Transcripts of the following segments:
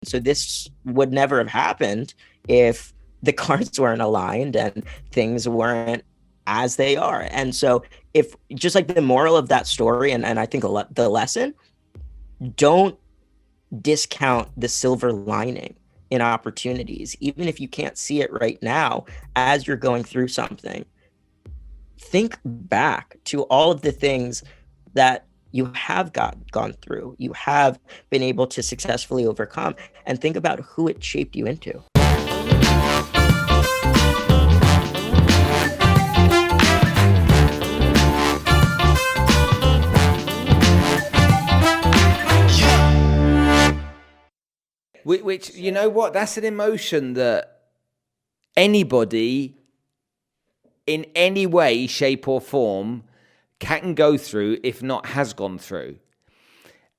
So this would never have happened if the cards weren't aligned and things weren't as they are. And so if just like the moral of that story, and I think the lesson, don't discount the silver lining in opportunities, even if you can't see it right now as you're going through something. Think back to all of the things that you have gone through, you have been able to successfully overcome, and think about who it shaped you into. Which, you know what, that's an emotion that anybody in any way, shape or form can go through, if not has gone through.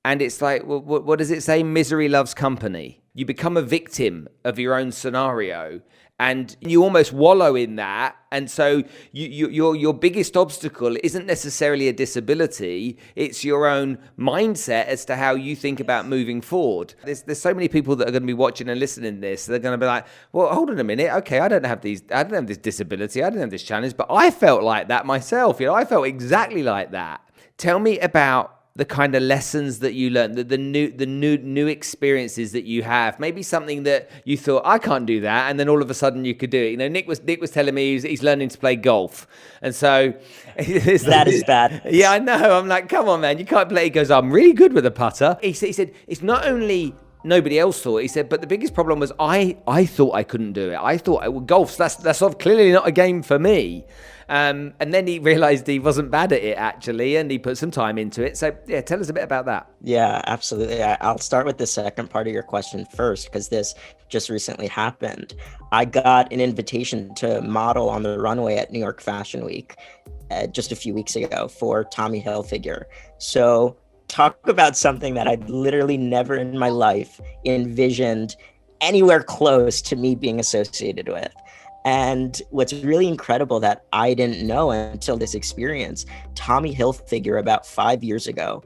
And it's like, what does it say? Misery loves company. You become a victim of your own scenario and you almost wallow in that. And so your biggest obstacle isn't necessarily a disability. It's your own mindset as to how you think about moving forward. There's so many people that are going to be watching and listening to this. They're going to be like, well, hold on a minute. Okay, I don't have this disability. I don't have this challenge, but I felt like that myself. I felt exactly like that. Tell me about the kind of lessons that you learned, the new experiences that you have. Maybe something that you thought, I can't do that, and then all of a sudden you could do it. Nick was telling me he's learning to play golf, and so that is bad. Yeah, I know. I'm like, come on, man, you can't play. He goes, I'm really good with a putter. He said it's not only nobody else thought. He said, but the biggest problem was I thought I couldn't do it. I thought golf, that's sort of clearly not a game for me. And then he realized he wasn't bad at it, actually, and he put some time into it. So, yeah, tell us a bit about that. Yeah, absolutely. I'll start with the second part of your question first, because this just recently happened. I got an invitation to model on the runway at New York Fashion Week just a few weeks ago for Tommy Hilfiger. So talk about something that I'd literally never in my life envisioned anywhere close to me being associated with. And what's really incredible that I didn't know until this experience, Tommy Hilfiger about 5 years ago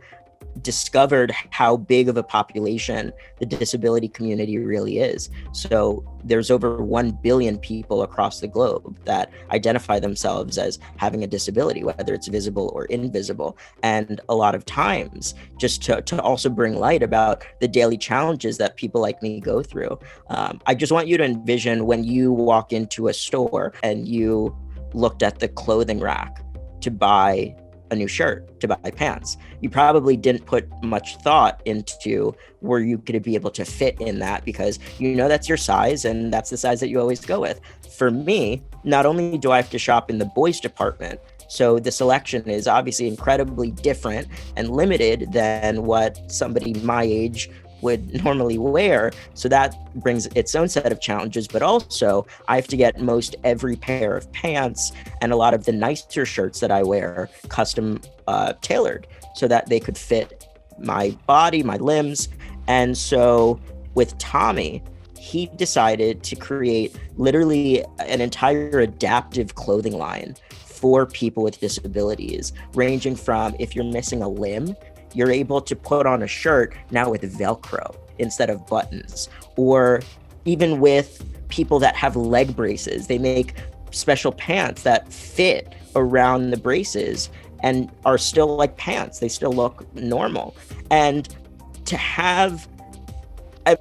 discovered how big of a population the disability community really is. So there's over 1 billion people across the globe that identify themselves as having a disability, whether it's visible or invisible. And a lot of times, just to also bring light about the daily challenges that people like me go through, I just want you to envision when you walk into a store and you looked at the clothing rack to buy a new shirt, to buy pants. You probably didn't put much thought into were you going to be able to fit in that, because that's your size and that's the size that you always go with. For me, not only do I have to shop in the boys department, so the selection is obviously incredibly different and limited than what somebody my age would normally wear. So that brings its own set of challenges, but also I have to get most every pair of pants and a lot of the nicer shirts that I wear custom tailored so that they could fit my body, my limbs. And so with Tommy, he decided to create literally an entire adaptive clothing line for people with disabilities, ranging from if you're missing a limb, you're able to put on a shirt now with Velcro instead of buttons. Or even with people that have leg braces, they make special pants that fit around the braces and are still like pants. They still look normal. And to have,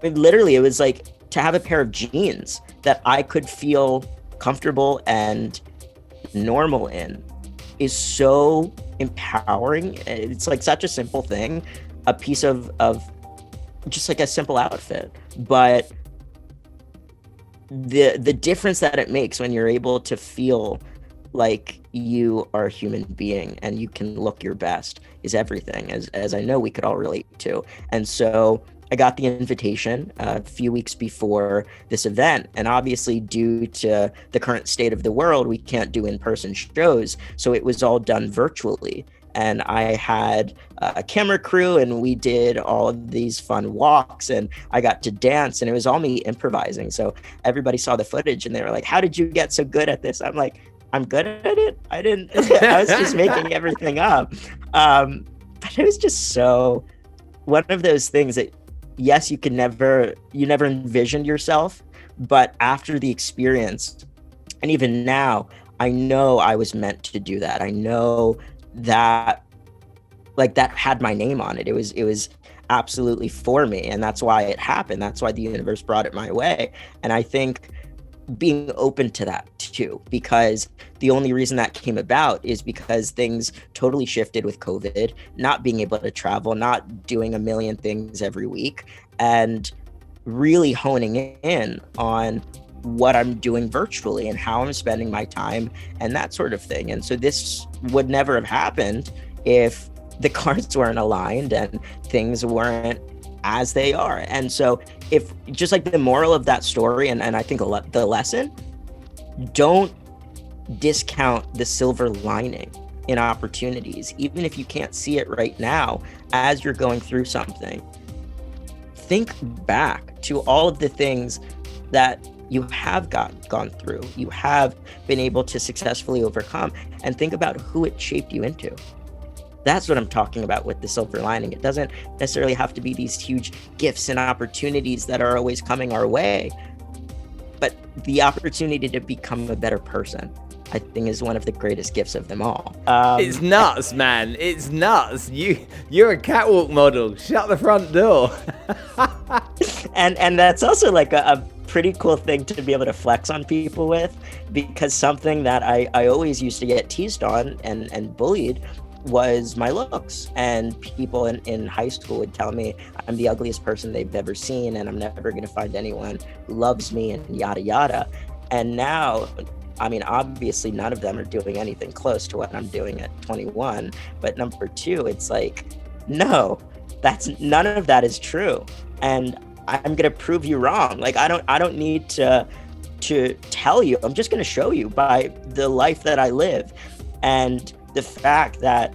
literally, it was like to have a pair of jeans that I could feel comfortable and normal in is so empowering. It's like such a simple thing, a piece of just like a simple outfit, but the difference that it makes when you're able to feel like you are a human being and you can look your best is everything, as I know we could all relate to. And so I got the invitation a few weeks before this event, and obviously due to the current state of the world, we can't do in-person shows, so it was all done virtually. And I had a camera crew and we did all of these fun walks and I got to dance, and it was all me improvising. So everybody saw the footage and they were like, how did you get so good at this? I'm like, I'm good at it. I was just making everything up. But it was just so one of those things that yes, you never envisioned yourself, but after the experience, and even now, I know I was meant to do that. I know that, like, that had my name on it. It was absolutely for me, and that's why it happened. That's why the universe brought it my way. And I think being open to that too, because the only reason that came about is because things totally shifted with COVID, not being able to travel, not doing a million things every week, and really honing in on what I'm doing virtually and how I'm spending my time and that sort of thing. And so this would never have happened if the cards weren't aligned and things weren't as they are. And so, if just like the moral of that story, and I think the lesson, don't discount the silver lining in opportunities, even if you can't see it right now as you're going through something. Think back to all of the things that you have gone through, you have been able to successfully overcome, and think about who it shaped you into. That's what I'm talking about with the silver lining. It doesn't necessarily have to be these huge gifts and opportunities that are always coming our way, but the opportunity to become a better person, I think, is one of the greatest gifts of them all. It's nuts, man. It's nuts. You're a catwalk model. Shut the front door. and that's also like a pretty cool thing to be able to flex on people with, because something that I always used to get teased on and bullied was my looks. And people in high school would tell me I'm the ugliest person they've ever seen, and I'm never going to find anyone who loves me, and yada yada. And now, I mean, obviously none of them are doing anything close to what I'm doing at 21. But number two, it's like, no, none of that is true. And I'm going to prove you wrong. Like, I don't need to tell you. I'm just going to show you by the life that I live. And the fact that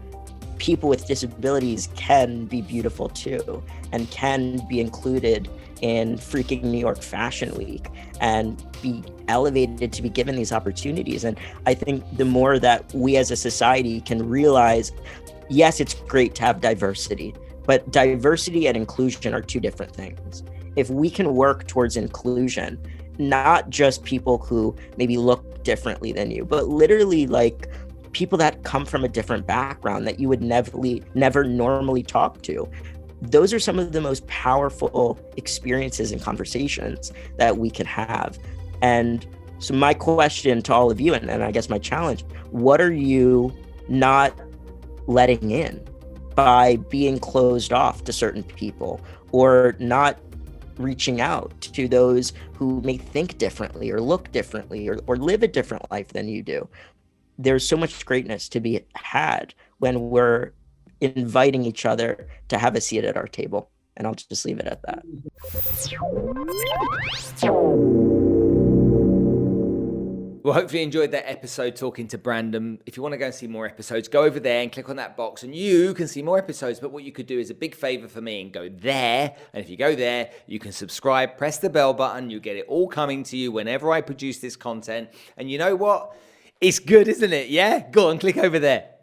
people with disabilities can be beautiful too, and can be included in freaking New York Fashion Week and be elevated to be given these opportunities. And I think the more that we as a society can realize, yes, it's great to have diversity, but diversity and inclusion are two different things. If we can work towards inclusion, not just people who maybe look differently than you, but literally like people that come from a different background that you would never normally talk to. Those are some of the most powerful experiences and conversations that we can have. And so my question to all of you, and I guess my challenge, what are you not letting in by being closed off to certain people, or not reaching out to those who may think differently or look differently or live a different life than you do? There's so much greatness to be had when we're inviting each other to have a seat at our table. And I'll just leave it at that. Well, hopefully you enjoyed that episode talking to Brandon. If you want to go and see more episodes, go over there and click on that box and you can see more episodes. But what you could do is a big favor for me and go there. And if you go there, you can subscribe, press the bell button. You get it all coming to you whenever I produce this content. And you know what? It's good, isn't it? Yeah? Go on, click over there.